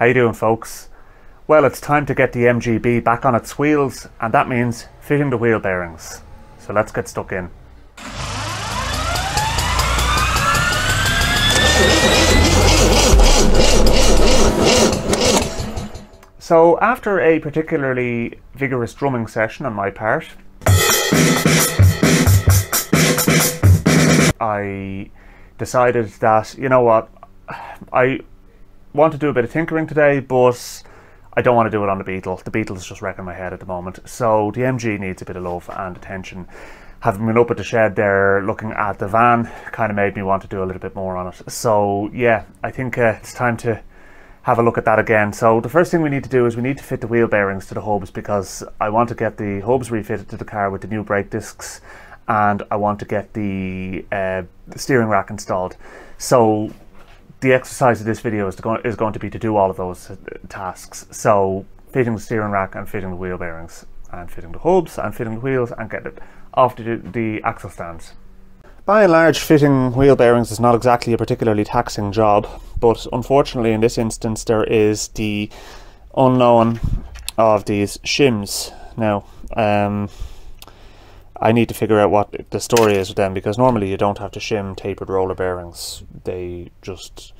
How you doing, folks? Well, it's time to get the MGB back on its wheels, and that means fitting the wheel bearings. So let's get stuck in. So after a particularly vigorous drumming session on my part, I decided that, you know what, I want to do a bit of tinkering today, but I don't want to do it on the Beetle. The Beetle is just wrecking my head at the moment. So the MG needs a bit of love and attention. Having been up at the shed there looking at the van kind of made me want to do a little bit more on it. So yeah, I think it's time to have a look at that again. So the first thing we need to do is we need to fit the wheel bearings to the hubs, because I want to get the hubs refitted to the car with the new brake discs, and I want to get the steering rack installed. So the exercise of this video is going to be to do all of those tasks. So fitting the steering rack and fitting the wheel bearings and fitting the hubs and fitting the wheels and getting it off the axle stands. By and large, fitting wheel bearings is not exactly a particularly taxing job, but unfortunately in this instance there is the unknown of these shims. Now, I need to figure out what the story is with them, because normally you don't have to shim tapered roller bearings. They just,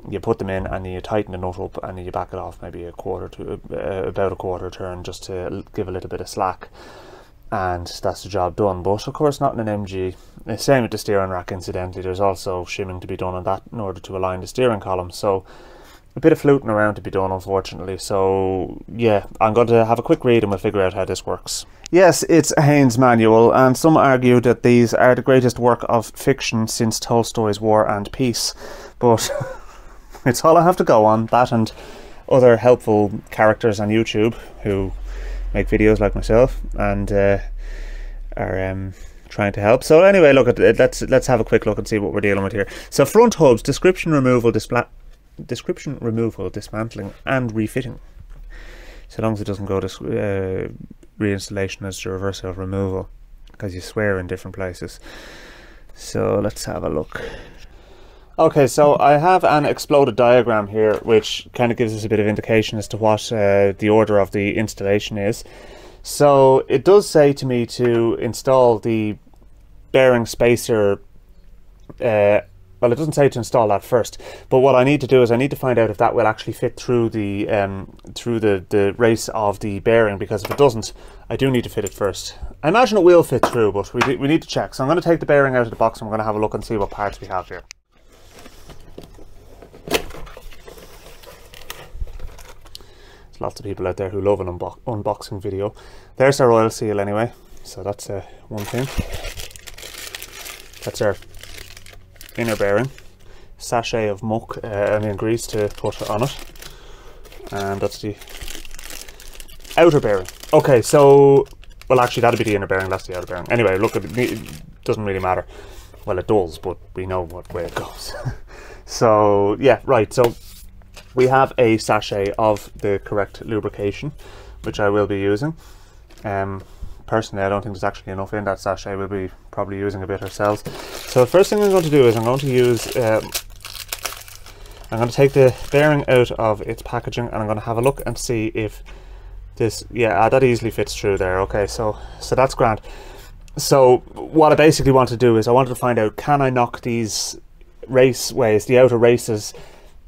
you put them in and you tighten the nut up and you back it off maybe about a quarter turn, just to give a little bit of slack, and that's the job done. But of course not in an MG. Same with the steering rack, incidentally. There's also shimming to be done on that in order to align the steering column. So a bit of fluting around to be done, unfortunately. So yeah, I'm going to have a quick read and we'll figure out how this works. Yes, it's a Haynes manual, and some argue that these are the greatest work of fiction since Tolstoy's War and Peace, but it's all I have to go on, that and other helpful characters on YouTube who make videos like myself and are trying to help. So anyway, look at it. Let's have a quick look and see what we're dealing with here. So front hubs, description removal, dismantling and refitting, so long as it doesn't go to reinstallation as the reverse of removal, because you swear in different places. So let's have a look. Okay, so I have an exploded diagram here which kind of gives us a bit of indication as to what the order of the installation is. So it does say to me to install the bearing spacer. Well, it doesn't say to install that first, but what I need to do is I need to find out if that will actually fit through the race of the bearing, because if it doesn't, I do need to fit it first. I imagine it will fit through, but we need to check. So I'm going to take the bearing out of the box and we're going to have a look and see what parts we have here. There's lots of people out there who love an unboxing video. There's our oil seal anyway, so that's one thing. That's our inner bearing, sachet of muck, grease to put on it, and that's the outer bearing. Okay, so, well actually that'll be the inner bearing, that's the outer bearing. Anyway, look, it doesn't really matter. Well, it does, but we know what way it goes. So yeah, right, so we have a sachet of the correct lubrication, which I will be using. Personally, I don't think there's actually enough in that sachet. We'll be probably using a bit ourselves. So the first thing I'm going to do is I'm going to use, I'm going to take the bearing out of its packaging and I'm going to have a look and see if this, yeah, that easily fits through there. Okay, so that's grand. So what I basically want to do is I wanted to find out, can I knock these raceways, the outer races,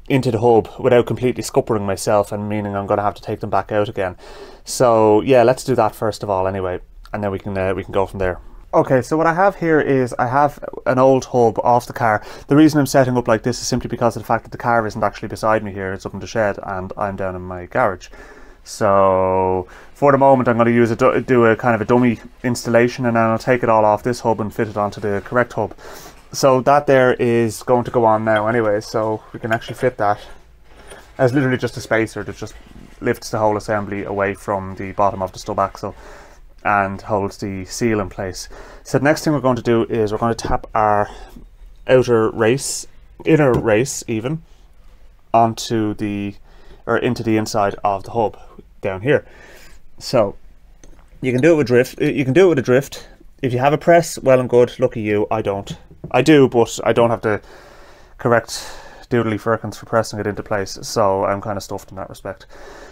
into the hub without completely scuppering myself, and meaning I'm going to have to take them back out again. So yeah, let's do that first of all anyway, and then we can go from there. Okay, so what I have here is I have an old hub off the car. The reason I'm setting up like this is simply because of the fact that the car isn't actually beside me here. It's up in the shed and I'm down in my garage. So for the moment I'm going to do a kind of a dummy installation, and then I'll take it all off this hub and fit it onto the correct hub. So that there is going to go on now anyway, so we can actually fit that as literally just a spacer that just lifts the whole assembly away from the bottom of the stub axle and holds the seal in place. So the next thing we're going to do is we're going to tap our inner race even, onto the, or into the inside of the hub down here. So you can do it with drift. You can do it with a drift. If you have a press, well and good. Lucky you. I don't. I do, but I don't have the correct doodly firkins for pressing it into place, so I'm kind of stuffed in that respect.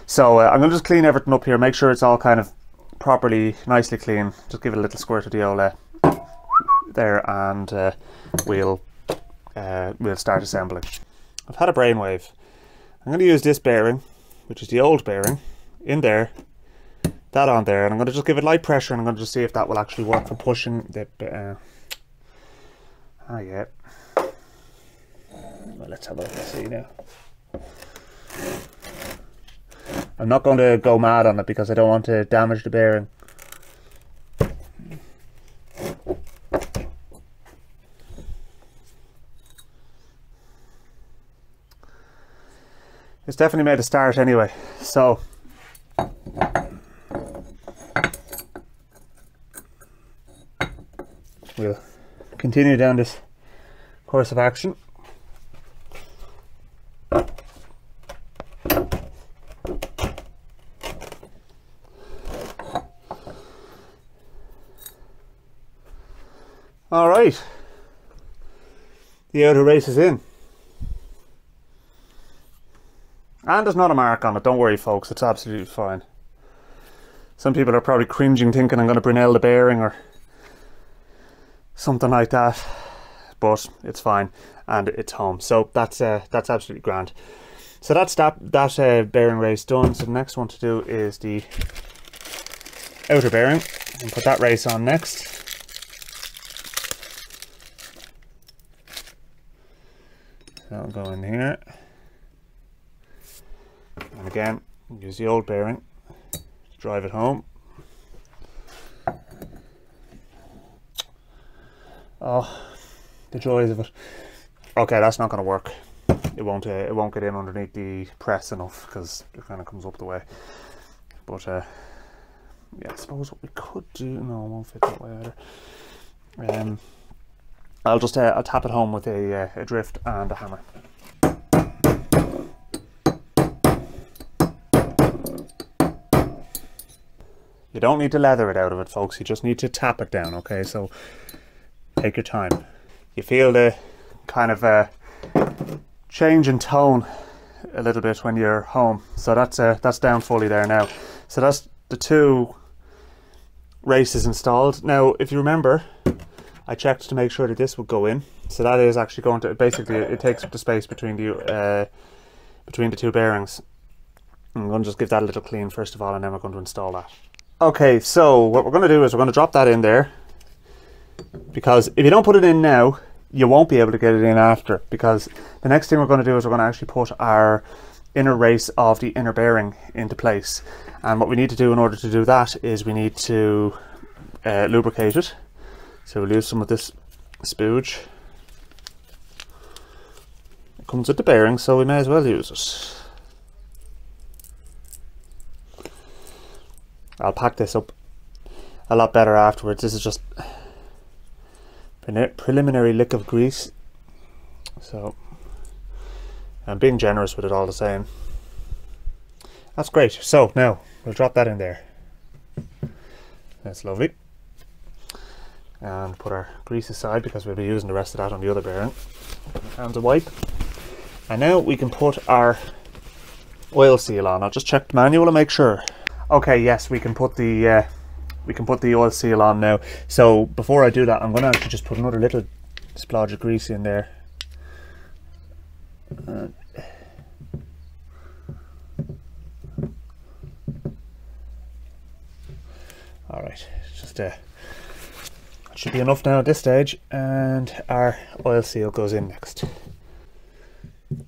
So I'm going to just clean everything up here, make sure it's all kind of properly, nicely clean. Just give it a little squirt of the old there, and we'll start assembling. I've had a brainwave. I'm going to use this bearing, which is the old bearing, in there, that on there, and I'm going to just give it light pressure, and I'm going to just see if that will actually work for pushing the oh yeah. Well, let's have a look and see now. I'm not going to go mad on it because I don't want to damage the bearing. It's definitely made a start anyway, so we'll continue down this course of action. All right, the outer race is in. And there's not a mark on it, don't worry folks, it's absolutely fine. Some people are probably cringing thinking I'm going to Brunel the bearing or something like that, but it's fine and it's home, so that's absolutely grand. So that's that bearing race done. So the next one to do is the outer bearing, and put that race on next. So I'll go in here, and again use the old bearing to drive it home. Oh, the joys of it. Okay, that's not going to work. It won't get in underneath the press enough because it kind of comes up the way. But yeah, I suppose what we could do, no, it won't fit that way either. I'll tap it home with a drift and a hammer. You don't need to leather it out of it, folks. You just need to tap it down. Okay, so take your time. You feel the kind of change in tone a little bit when you're home. So that's down fully there now. So that's the two races installed. Now, if you remember, I checked to make sure that this would go in. So that is actually going to, basically it takes up the space between the two bearings. I'm going to just give that a little clean first of all, and then we're going to install that. Okay, so what we're going to do is we're going to drop that in there, because if you don't put it in now, you won't be able to get it in after, because the next thing we're going to do is we're going to actually put our inner race of the inner bearing into place. And what we need to do in order to do that is we need to lubricate it. So we'll use some of this spooge. It comes with the bearing, so we may as well use it. I'll pack this up a lot better afterwards. This is just preliminary lick of grease, so I'm being generous with it all the same. That's great. So now we'll drop that in there. That's lovely. And put our grease aside because we'll be using the rest of that on the other bearing. And a wipe. And now we can put our oil seal on. I'll just check the manual and make sure. Okay, yes, we can put the oil seal on now. So before I do that, I'm going to actually just put another little splodge of grease in there. All right, just should be enough now at this stage, and our oil seal goes in next.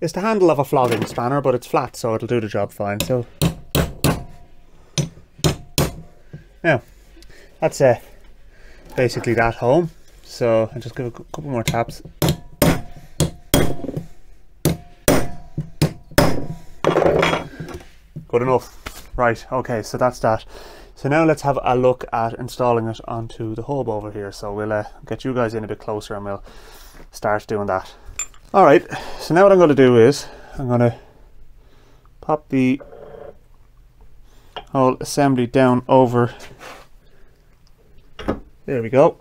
It's the handle of a flogging spanner, but it's flat, so it'll do the job fine. So now that's basically that home. So I'll just give a couple more taps. Good enough. Right, okay, so that's that. So now let's have a look at installing it onto the hub over here. So we'll get you guys in a bit closer and we'll start doing that. Alright, so now what I'm going to do is I'm going to pop the whole assembly down over. There we go.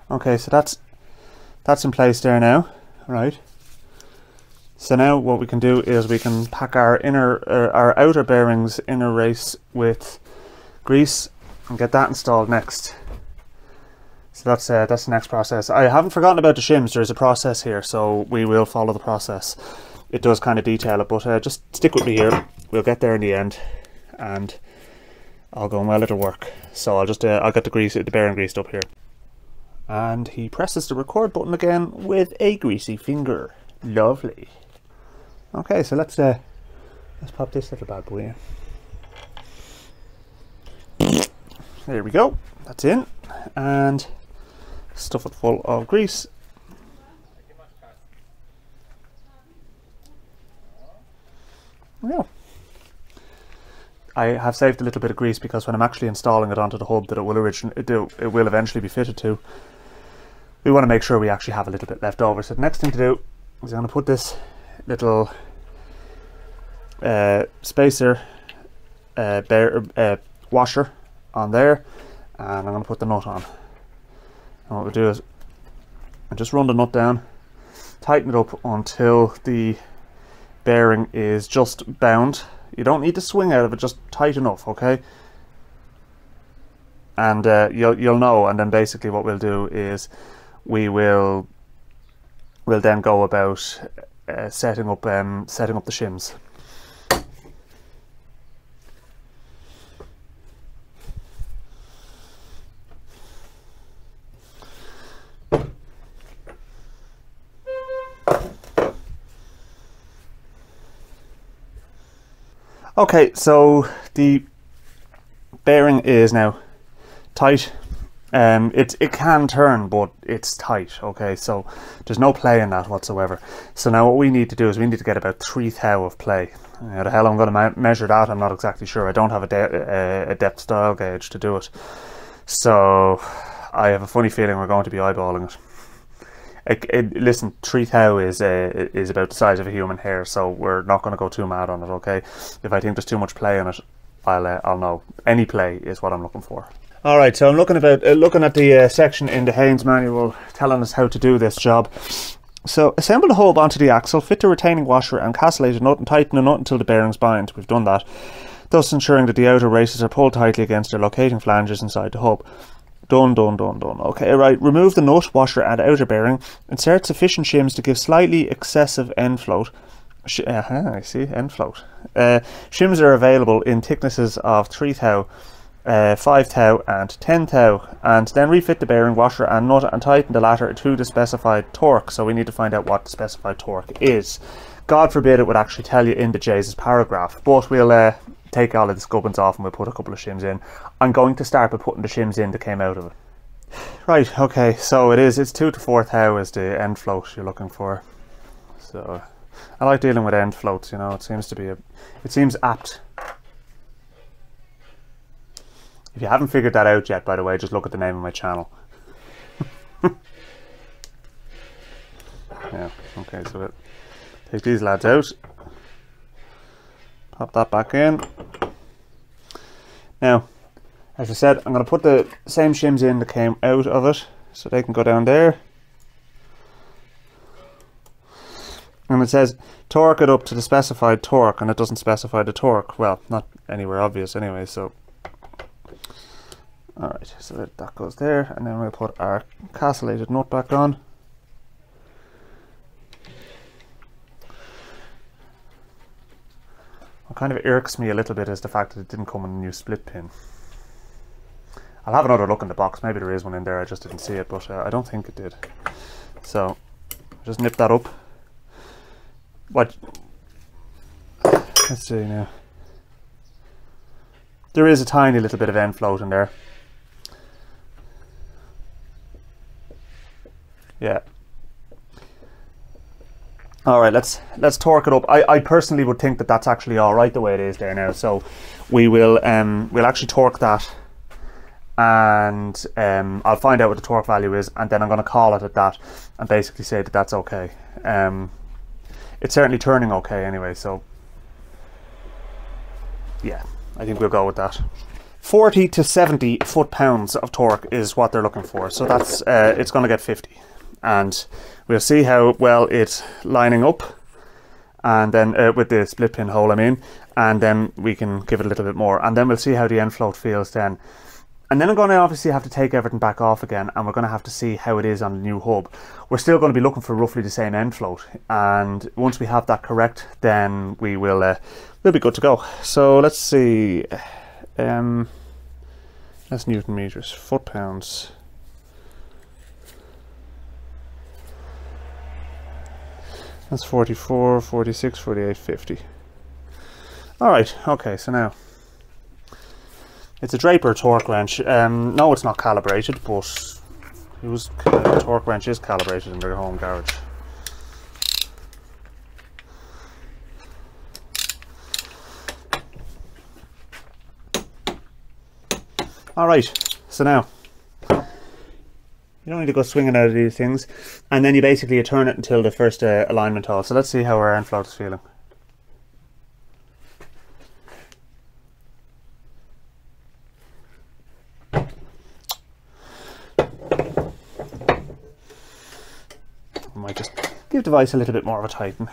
Okay, so that's in place there now. Right. So now what we can do is we can pack our our outer bearings inner race with grease and get that installed next. So that's the next process. I haven't forgotten about the shims. There's a process here, so we will follow the process. It does kind of detail it, but just stick with me here. We'll get there in the end, and all going well, it'll work. So I'll just I'll get the bearing greased up here. And he presses the record button again with a greasy finger. Lovely. Okay, so let's pop this little bad boy in. There we go. That's in, and stuff it full of grease. Yeah. I have saved a little bit of grease because when I'm actually installing it onto the hub that it will eventually be fitted to, we want to make sure we actually have a little bit left over. So the next thing to do is I'm going to put this little spacer washer on there, and I'm going to put the nut on. And what we'll do is I'll just run the nut down, tighten it up until the bearing is just bound. You don't need to swing out of it, just tight enough, okay? And you'll know. And then basically what we'll do is we'll then go about setting up the shims. Okay, so the bearing is now tight. It can turn, but it's tight. Okay, so there's no play in that whatsoever. So now what we need to do is we need to get about 3 thou of play. How the hell I'm going to measure that, I'm not exactly sure. I don't have a depth style gauge to do it. So I have a funny feeling we're going to be eyeballing it. Listen, 3 thou is about the size of a human hair, so we're not going to go too mad on it, okay? If I think there's too much play in it, I'll know. Any play is what I'm looking for. Alright, so I'm looking at the section in the Haynes manual telling us how to do this job. So, assemble the hub onto the axle, fit the retaining washer and castellated nut and tighten the nut until the bearings bind. We've done that, thus ensuring that the outer races are pulled tightly against their locating flanges inside the hub. Done. Okay, right. Remove the nut, washer and outer bearing. Insert sufficient shims to give slightly excessive end float. I see, end float. Shims are available in thicknesses of 3 thou, 5 thou and 10 thou. And then refit the bearing, washer and nut and tighten the latter to the specified torque. So we need to find out what the specified torque is. God forbid it would actually tell you in the J's paragraph. But we'll take all of the gubbins off and we'll put a couple of shims in. I'm going to start by putting the shims in that came out of it. Right, okay, so it's 2 to 4 thou is the end float you're looking for. So I like dealing with end floats, you know, it seems apt. If you haven't figured that out yet, by the way, just look at the name of my channel. Yeah, okay, so take these lads out. Pop that back in. Now, as I said, I'm going to put the same shims in that came out of it, so they can go down there. And it says torque it up to the specified torque, and it doesn't specify the torque. Well, not anywhere obvious anyway, so. Alright, so that goes there, and then we'll put our castellated nut back on. What kind of irks me a little bit is the fact that it didn't come in a new split pin. I'll have another look in the box, maybe there is one in there, I just didn't see it, but I don't think it did. So, just nip that up. Let's see now. There is a tiny little bit of end float in there. Yeah. Alright, let's torque it up. I personally would think that that's actually alright the way it is there now. So we will we'll actually torque that, and I'll find out what the torque value is, and then I'm going to call it at that and basically say that that's okay. It's certainly turning okay anyway, so yeah, I think we'll go with that. 40 to 70 foot-pounds of torque is what they're looking for, so that's it's going to get 50. And we'll see how well it's lining up and then with the split pin hole I mean, and then we can give it a little bit more, and then we'll see how the end float feels then. And then I'm going to obviously have to take everything back off again, and we're going to have to see how it is on the new hub. We're still going to be looking for roughly the same end float, and once we have that correct, then we will we'll be good to go. So let's see, that's Newton meters, foot pounds. That's 44, 46, 48, 50. All right, okay, so now it's a Draper torque wrench. No, it's not calibrated, but whose torque wrench is calibrated in their home garage? All right, so now you don't need to go swinging out of these things, and then you basically turn it until the first alignment hole. So let's see how our end float is feeling. I might just give the vise a little bit more of a tighten.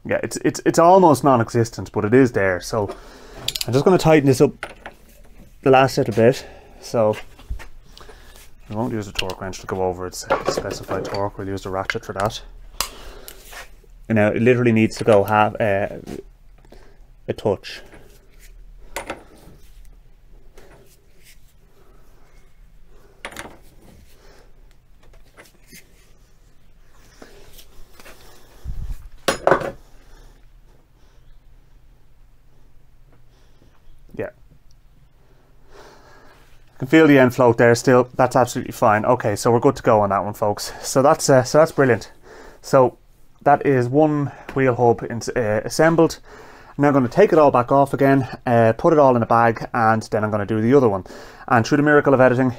Yeah, it's almost non-existent, but it is there. So I'm just going to tighten this up the last little bit. So we won't use a torque wrench to go over its specified torque. We'll use the ratchet for that. And now it literally needs to go half a touch. Yeah, I can feel the end float there still. That's absolutely fine. Okay, so we're good to go on that one, folks. So that's brilliant. So that is one wheel hub assembled. Now I'm going to take it all back off again, put it all in a bag, and then I'm going to do the other one. And through the miracle of editing,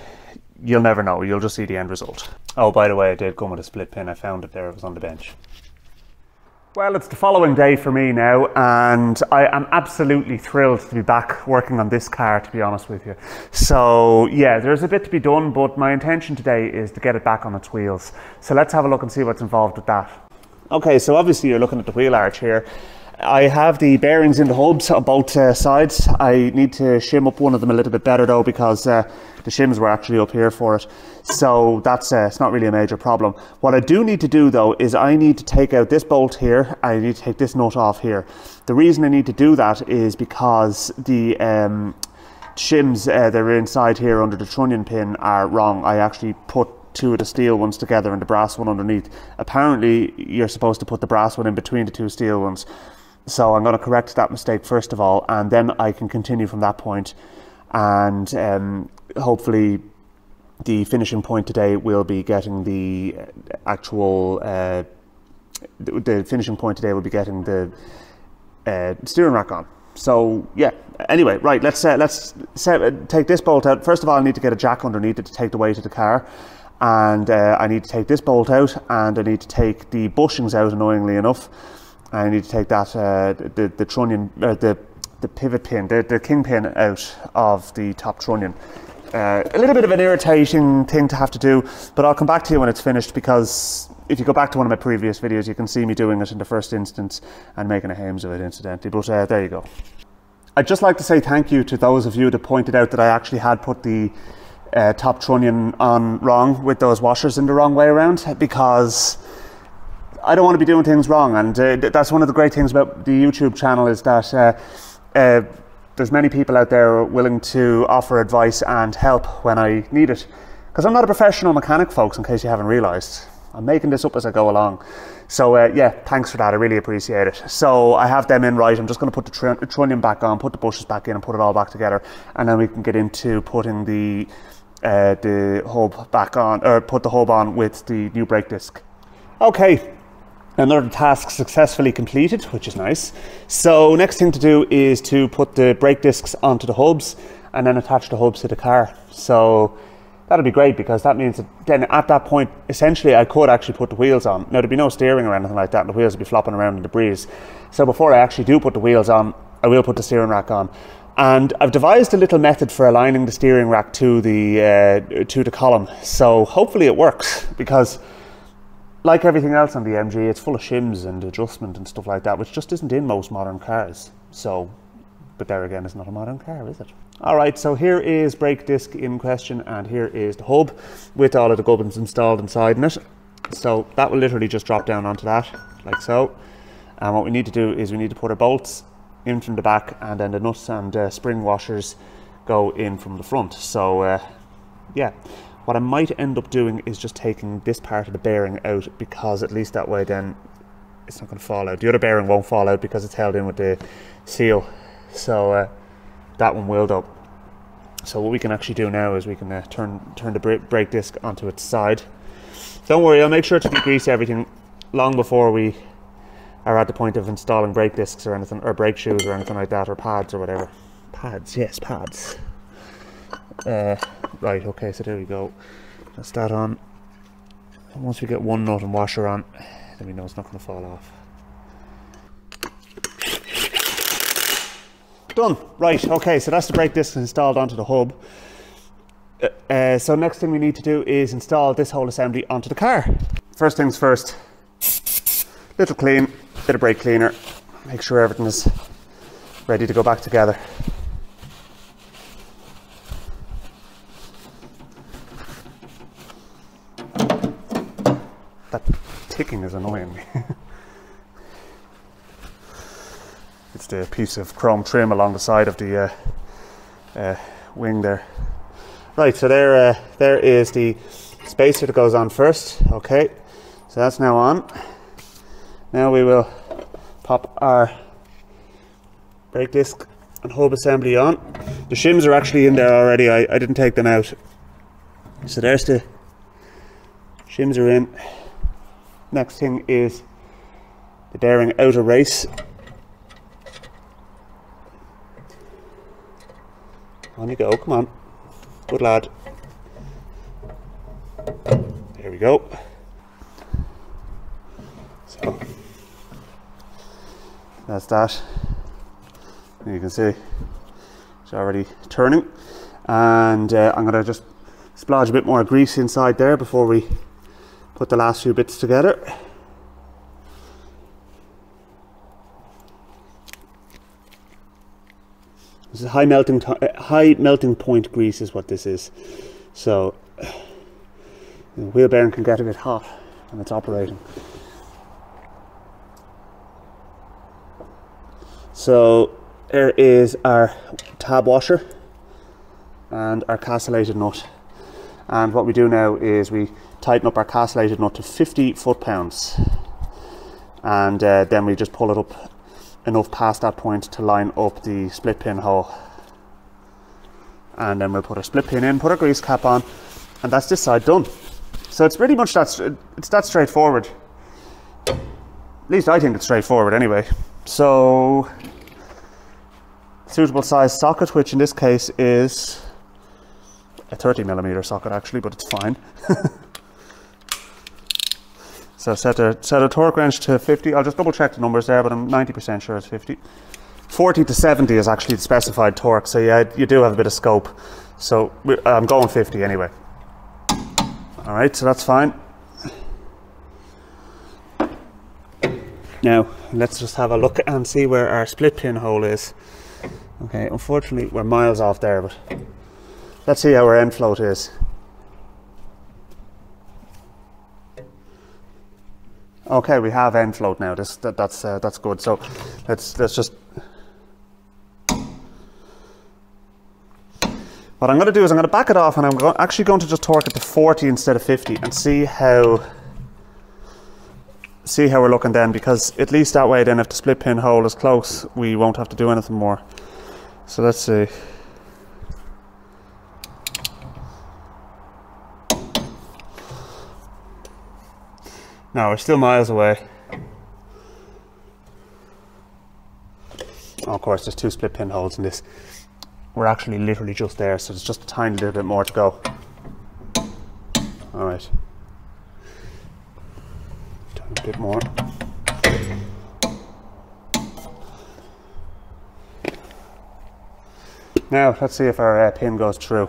you'll never know. You'll just see the end result. Oh, by the way, I did come with a split pin. I found it there. It was on the bench. Well, it's the following day for me now, and I am absolutely thrilled to be back working on this car, to be honest with you. So yeah, there's a bit to be done, but my intention today is to get it back on its wheels. So let's have a look and see what's involved with that. Okay, so obviously you're looking at the wheel arch here. I have the bearings in the hubs on both sides. I need to shim up one of them a little bit better though, because the shims were actually up here for it. So that's it's not really a major problem. What I do need to do though is I need to take out this bolt here. I need to take this nut off here. The reason I need to do that is because the shims that are inside here under the trunnion pin are wrong. I actually put two of the steel ones together and the brass one underneath. Apparently you're supposed to put the brass one in between the two steel ones. So I'm going to correct that mistake first of all, and then I can continue from that point, and hopefully the finishing point today will be getting the actual the finishing point today will be getting the steering rack on. So yeah, anyway, right, let's take this bolt out. First of all, I need to get a jack underneath it to take the weight of the car, and I need to take this bolt out, and I need to take the bushings out, annoyingly enough. I need to take that the trunnion, the pivot pin, the kingpin out of the top trunnion. A little bit of an irritating thing to have to do, but I'll come back to you when it's finished, because if you go back to one of my previous videos, you can see me doing it in the first instance and making a hames of it, incidentally. But there you go. I'd just like to say thank you to those of you that pointed out that I actually had put the top trunnion on wrong with those washers in the wrong way around, because I don't want to be doing things wrong, and that's one of the great things about the YouTube channel, is that there's many people out there willing to offer advice and help when I need it, because I'm not a professional mechanic, folks, in case you haven't realized. I'm making this up as I go along. So yeah, thanks for that, I really appreciate it. So I have them in right. I'm just going to put the trunnion back on, put the bushes back in, and put it all back together, and then we can get into putting the hub back on, or put the hub on with the new brake disc. Okay, another task successfully completed, which is nice. So next thing to do is to put the brake discs onto the hubs and then attach the hubs to the car. So that'll be great, because that means that then at that point, essentially I could actually put the wheels on. Now there'd be no steering or anything like that, and the wheels would be flopping around in the breeze. So before I actually do put the wheels on, I will put the steering rack on. And I've devised a little method for aligning the steering rack to the column. So hopefully it works, because like everything else on the MG, it's full of shims and adjustment and stuff like that, which just isn't in most modern cars. So, but there again, it's not a modern car, is it? All right, so here is brake disc in question, and here is the hub with all of the gubbins installed inside in it. So that will literally just drop down onto that, like so. And what we need to do is we need to put our bolts in from the back, and then the nuts and spring washers go in from the front. So yeah, what I might end up doing is just taking this part of the bearing out, because at least that way then it's not going to fall out. The other bearing won't fall out because it's held in with the seal, so that one will though. So what we can actually do now is we can turn the brake disc onto its side. Don't worry, I'll make sure to degrease everything long before we are at the point of installing brake discs or anything, or brake shoes or anything like that, or pads or whatever. Pads, yes, pads. Right, okay, so there we go. That's that on. And once we get one nut and washer on, then we know it's not going to fall off. Done. Right, okay, so that's the brake disc installed onto the hub. So next thing we need to do is install this whole assembly onto the car. First things first, little clean, bit of brake cleaner, make sure everything is ready to go back together. That ticking is annoying me. It's the piece of chrome trim along the side of the wing there. Right, so there is the spacer that goes on first. Okay, so that's now on. Now we will pop our brake disc and hub assembly on. The shims are actually in there already. I didn't take them out. So there's the shims are in. Next thing is the bearing outer race. On you go, come on. Good lad. There we go. So that's that. And you can see it's already turning. And I'm going to just splodge a bit more grease inside there before we put the last few bits together. This is high melting point grease is what this is. So the wheel bearing can get a bit hot when it's operating. So there is our tab washer and our castellated nut. And what we do now is we tighten up our castellated nut to 50 foot-pounds. And then we just pull it up enough past that point to line up the split pin hole. And then we'll put our split pin in, put our grease cap on, and that's this side done. So it's pretty much it's that straightforward. At least I think it's straightforward anyway. So suitable size socket, which in this case is a 30mm socket actually, but it's fine. So set a torque wrench to 50. I'll just double check the numbers there, but I'm 90% sure it's 50. 40 to 70 is actually the specified torque, so yeah, you do have a bit of scope. So I'm going 50 anyway. All right, so that's fine. Now, let's just have a look and see where our split pin hole is. Okay, unfortunately, we're miles off there, but let's see how our end float is. Okay, we have end float now. That's good. So let's just. What I'm going to do is I'm going to back it off, and I'm actually going to just torque it to 40 instead of 50, and see how we're looking then. Because at least that way, then if the split pin hole is close, we won't have to do anything more. So let's see. No, we're still miles away. Oh, of course, there's two split pin holes in this. We're actually literally just there, so there's just a tiny little bit more to go. All right. A bit more. Now let's see if our pin goes through.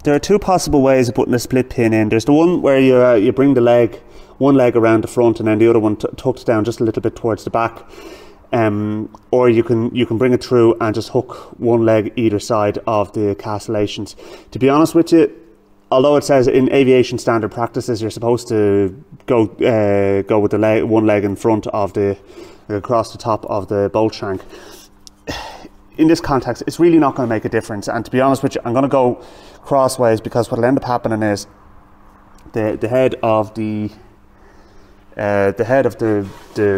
There are two possible ways of putting a split pin in. There's the one where you bring the one leg around the front and then the other one tucks down just a little bit towards the back. Or you can bring it through and just hook one leg either side of the castellations. To be honest with you, although it says in aviation standard practices you're supposed to go with the one leg in front of across the top of the bolt shank, in this context it's really not going to make a difference. And to be honest with you, I'm going to go crossways, because what'll end up happening is the head of the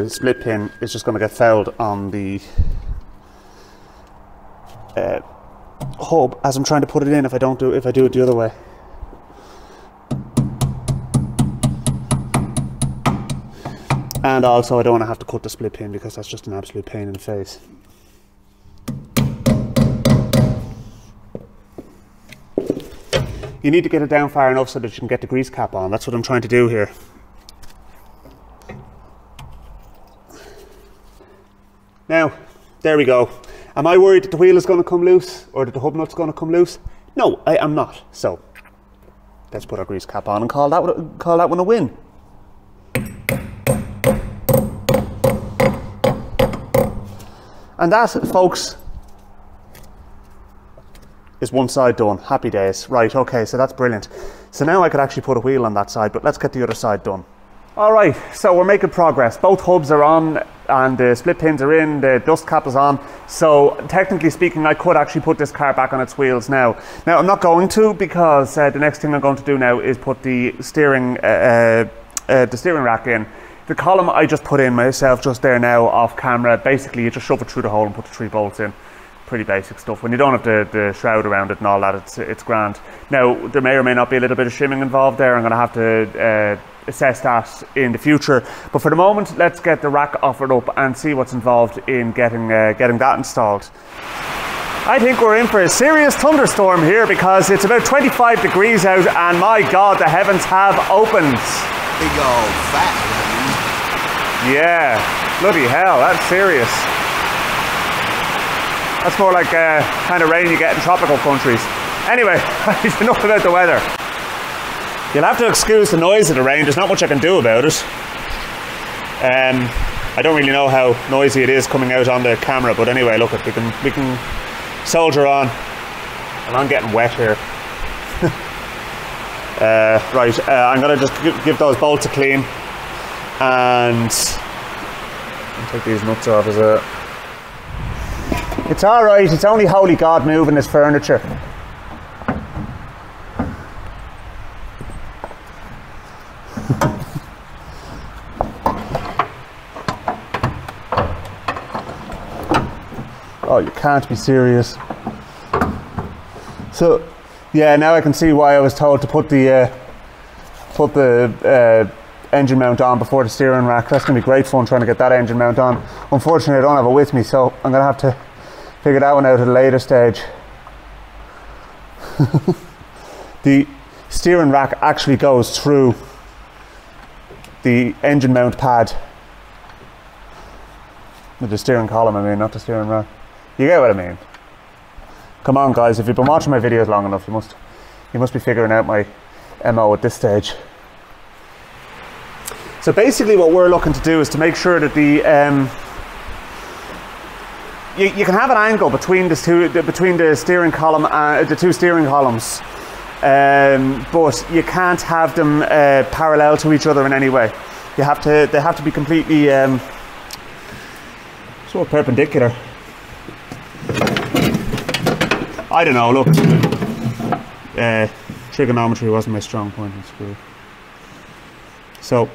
split pin is just going to get fouled on the hub as I'm trying to put it in if I do it the other way. And also I don't want to have to cut the split pin, because that's just an absolute pain in the face. You need to get it down far enough so that you can get the grease cap on. That's what I'm trying to do here. Now, there we go. Am I worried that the wheel is going to come loose or that the hub nut's going to come loose? No, I am not. So, let's put our grease cap on and call that one a win. And that, folks, is one side done. Happy days. Right, okay, so that's brilliant. So now I could actually put a wheel on that side, but let's get the other side done. All right, so we're making progress. Both hubs are on and the split pins are in, the dust cap is on. So technically speaking, I could actually put this car back on its wheels now. Now I'm not going to, because the next thing I'm going to do now is put the steering rack in. The column I just put in myself just there now off camera. Basically you just shove it through the hole and put the 3 bolts in. Pretty basic stuff. When you don't have the shroud around it and all that, it's grand. Now there may or may not be a little bit of shimming involved there. I'm going to have to assess that in the future, but for the moment let's get the rack offered up and see what's involved in getting that installed. I think we're in for a serious thunderstorm here, because it's about 25 degrees out and my god, the heavens have opened. Big old fat rain. Yeah, bloody hell, that's serious. That's more like kind of rain you get in tropical countries. Anyway, enough about the weather. You'll have to excuse the noise of the rain. There's not much I can do about it. I don't really know how noisy it is coming out on the camera, but anyway, look, we can soldier on. And I'm getting wet here. Right, I'm gonna just give those bolts a clean, and take these nuts off as well. It's all right. It's only holy God moving this furniture. Oh, you can't be serious. So, yeah, now I can see why I was told to put the engine mount on before the steering rack. That's going to be great fun trying to get that engine mount on. Unfortunately, I don't have it with me, so I'm going to have to figure that one out at a later stage. The steering rack actually goes through the engine mount pad. With the steering column, I mean, not the steering rack. You get what I mean? Come on, guys, if you've been watching my videos long enough, you must be figuring out my MO at this stage. So basically what we're looking to do is to make sure that the you can have an angle between the steering column and the two steering columns, but you can't have them parallel to each other in any way. They have to be completely sort of perpendicular. I don't know, look, trigonometry wasn't my strong point in school. So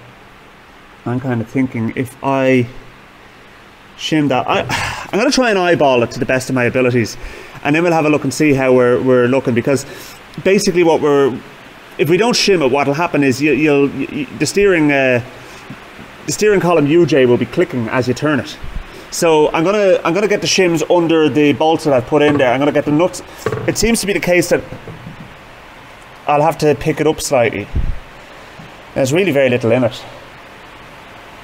I'm kind of thinking if I shim that, I'm going to try and eyeball it to the best of my abilities, and then we'll have a look and see how we're looking, because basically if we don't shim it, what will happen is the steering column UJ will be clicking as you turn it. So I'm gonna get the shims under the bolts that I've put in there. I'm gonna get the nuts. It seems to be the case that I'll have to pick it up slightly. There's really very little in it,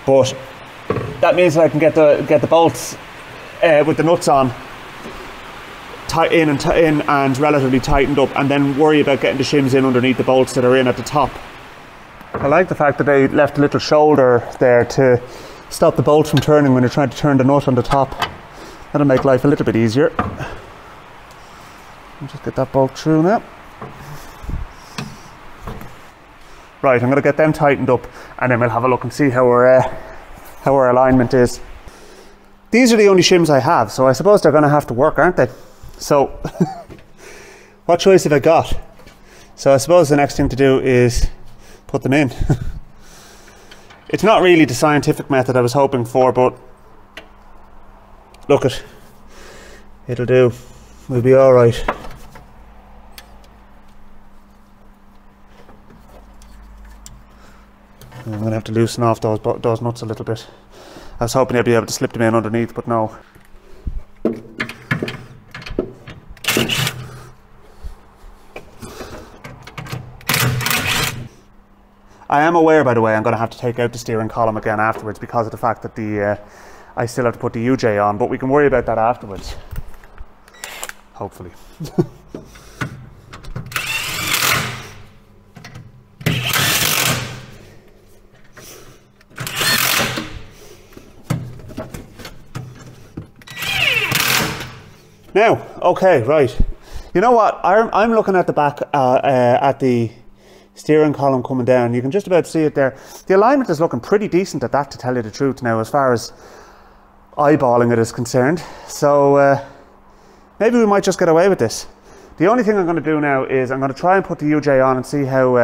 but that means that I can get the bolts with the nuts on in and relatively tightened up, and then worry about getting the shims in underneath the bolts that are in at the top. I like the fact that they left a little shoulder there to stop the bolt from turning when you're trying to turn the nut on the top. That'll make life a little bit easier. I'll just get that bolt through now. Right, I'm going to get them tightened up, and then we'll have a look and see how our alignment is. These are the only shims I have, so I suppose they're going to have to work, aren't they? So, what choice have I got? So I suppose the next thing to do is put them in. It's not really the scientific method I was hoping for, but look it, it'll do. We'll be all right. I'm going to have to loosen off those nuts a little bit. I was hoping I'd be able to slip them in underneath, but no. I am aware, by the way, I'm going to have to take out the steering column again afterwards because of the fact that I still have to put the UJ on, but we can worry about that afterwards. Hopefully. Now, okay, right. You know what? I'm looking at the back, at the steering column coming down. You can just about see it there. The alignment is looking pretty decent at that, to tell you the truth now, as far as eyeballing it is concerned. So maybe we might just get away with this. The only thing I'm going to do now is I'm going to try and put the UJ on and see how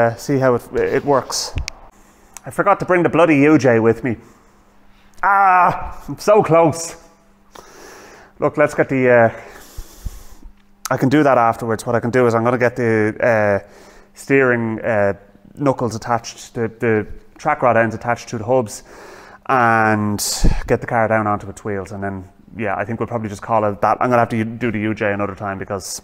it works. I forgot to bring the bloody UJ with me. Ah, I'm so close. Look, let's get the... I can do that afterwards. What I can do is I'm going to get the steering knuckles attached, the track rod ends attached to the hubs, and get the car down onto its wheels, and then, yeah, I think we'll probably just call it that. I'm going to have to do the UJ another time because,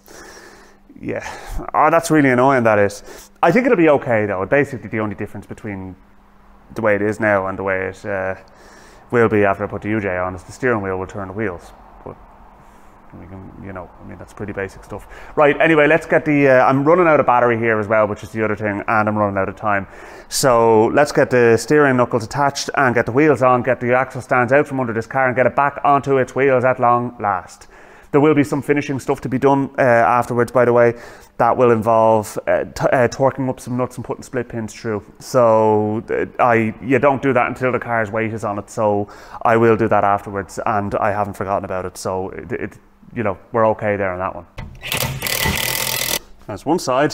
yeah, oh, that's really annoying, that is. I think it'll be okay, though. Basically, the only difference between the way it is now and the way it will be after I put the UJ on is the steering wheel will turn the wheels. We can, you know, I mean, that's pretty basic stuff. Right, anyway, let's get the, I'm running out of battery here as well, which is the other thing, and I'm running out of time. So let's get the steering knuckles attached and get the wheels on, get the axle stands out from under this car and get it back onto its wheels at long last. There will be some finishing stuff to be done afterwards, by the way. That will involve torquing up some nuts and putting split pins through. So you don't do that until the car's weight is on it. So I will do that afterwards, and I haven't forgotten about it. So you know, we're okay there on that one. That's one side.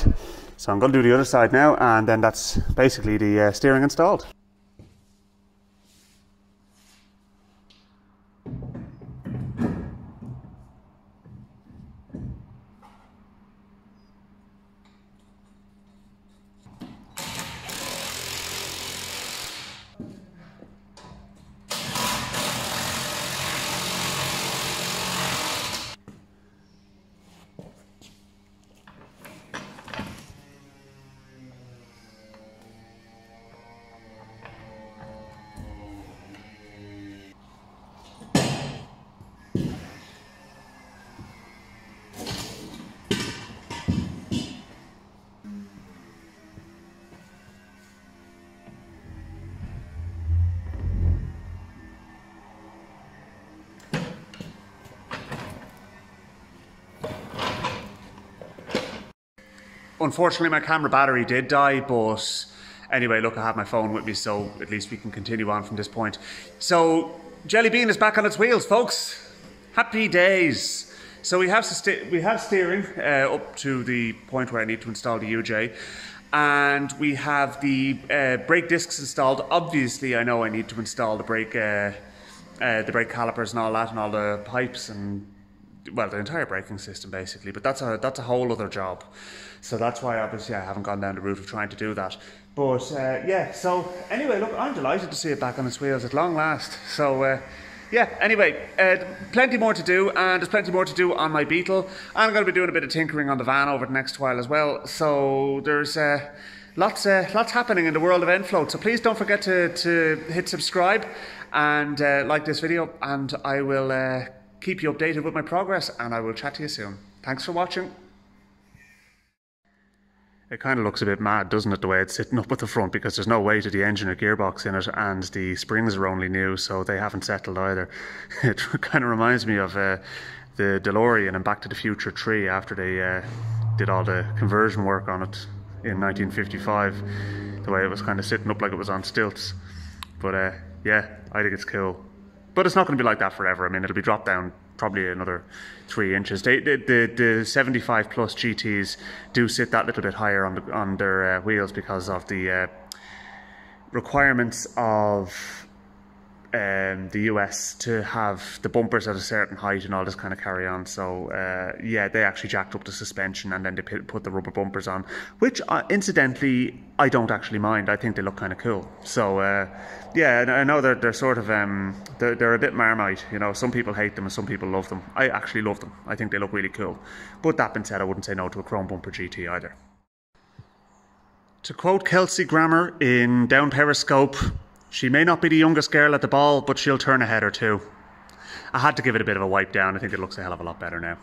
So I'm going to do the other side now, and then that's basically the steering installed. Unfortunately, my camera battery did die, but anyway, look, I have my phone with me, so at least we can continue on from this point. So, Jelly Bean is back on its wheels, folks. Happy days. So we have steering up to the point where I need to install the UJ, and we have the brake discs installed. Obviously, I know I need to install the brake calipers and all that, and all the pipes and, well, the entire braking system basically, but that's a whole other job. So that's why obviously I haven't gone down the route of trying to do that. But yeah, so anyway, look, I'm delighted to see it back on its wheels at long last. So yeah, anyway, plenty more to do, and there's plenty more to do on my Beetle. I'm going to be doing a bit of tinkering on the van over the next while as well. So there's lots happening in the world of Enfloat. So please don't forget to hit subscribe and like this video, and I will keep you updated with my progress, and I will chat to you soon. Thanks for watching. It kind of looks a bit mad, doesn't it, the way it's sitting up at the front, because there's no weight of the engine or gearbox in it, and the springs are only new, so they haven't settled either. It kind of reminds me of the DeLorean in Back to the Future 3 after they did all the conversion work on it in 1955. The way it was kind of sitting up like it was on stilts. But yeah, I think it's cool. But it's not going to be like that forever. I mean, it'll be dropped down probably another 3 inches. The 75 plus GTs do sit that little bit higher on their wheels because of the requirements of the US to have the bumpers at a certain height and all this kind of carry on. So yeah, they actually jacked up the suspension and then they put the rubber bumpers on, which incidentally I don't actually mind. I think they look kind of cool. So yeah, I know they're sort of they're a bit Marmite, you know. Some people hate them and some people love them. I actually love them. I think they look really cool. But that being said, I wouldn't say no to a chrome bumper GT either. To quote Kelsey Grammer in Down Periscope, she may not be the youngest girl at the ball, but she'll turn a head or two. I had to give it a bit of a wipe down. I think it looks a hell of a lot better now.